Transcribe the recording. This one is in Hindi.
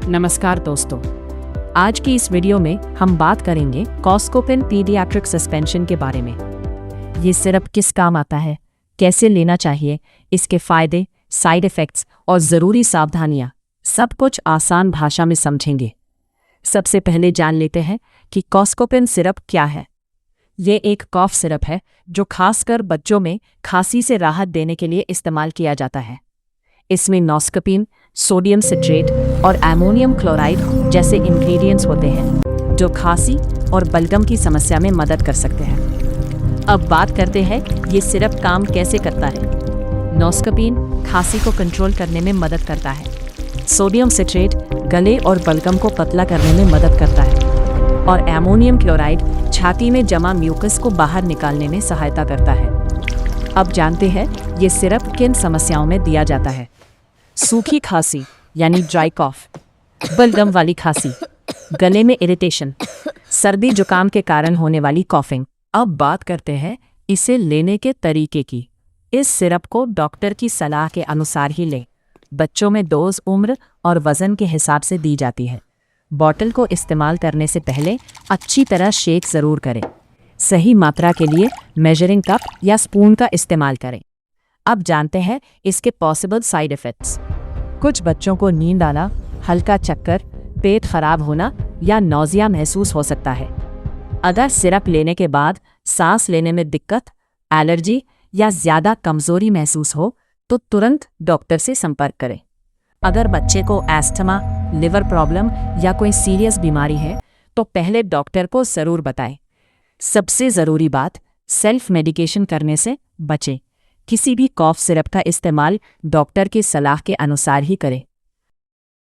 नमस्कार दोस्तों, आज की इस वीडियो में हम बात करेंगे कॉस्कोपिन पीडियाट्रिक सस्पेंशन के बारे में। ये सिरप किस काम आता है, कैसे लेना चाहिए, इसके फायदे, साइड इफ़ेक्ट्स और ज़रूरी सावधानियां, सब कुछ आसान भाषा में समझेंगे। सबसे पहले जान लेते हैं कि कॉस्कोपिन सिरप क्या है। ये एक कॉफ सिरप है जो खासकर बच्चों में खांसी से राहत देने के लिए इस्तेमाल किया जाता है। इसमें नॉस्कपिन, सोडियम सिट्रेट और एमोनियम क्लोराइड जैसे इंग्रेडिएंट्स होते हैं जो खांसी और बलगम की समस्या में मदद कर सकते हैं। अब बात करते हैं ये सिरप काम कैसे करता है। नॉस्कपिन खांसी को कंट्रोल करने में मदद करता है। सोडियम सिट्रेट गले और बलगम को पतला करने में मदद करता है और एमोनियम क्लोराइड छाती में जमा म्यूकस को बाहर निकालने में सहायता करता है। अब जानते हैं ये सिरप किन समस्याओं में दिया जाता है। सूखी खांसी यानी ड्राई कॉफ, बलगम वाली खांसी, गले में इरिटेशन, सर्दी जुकाम के कारण होने वाली कॉफिंग। अब बात करते हैं इसे लेने के तरीके की। इस सिरप को डॉक्टर की सलाह के अनुसार ही लें। बच्चों में डोज उम्र और वजन के हिसाब से दी जाती है। बॉटल को इस्तेमाल करने से पहले अच्छी तरह शेक ज़रूर करें। सही मात्रा के लिए मेजरिंग कप या स्पून का इस्तेमाल करें। अब जानते हैं इसके पॉसिबल साइड इफ़ेक्ट्स। कुछ बच्चों को नींद आना, हल्का चक्कर, पेट खराब होना या नौजिया महसूस हो सकता है। अगर सिरप लेने के बाद सांस लेने में दिक्कत, एलर्जी या ज़्यादा कमज़ोरी महसूस हो तो तुरंत डॉक्टर से संपर्क करें। अगर बच्चे को एस्थमा, लिवर प्रॉब्लम या कोई सीरियस बीमारी है तो पहले डॉक्टर को ज़रूर बताएं। सबसे ज़रूरी बात, सेल्फ मेडिकेशन करने से बचें। किसी भी कॉफ सिरप का इस्तेमाल डॉक्टर की सलाह के अनुसार ही करें।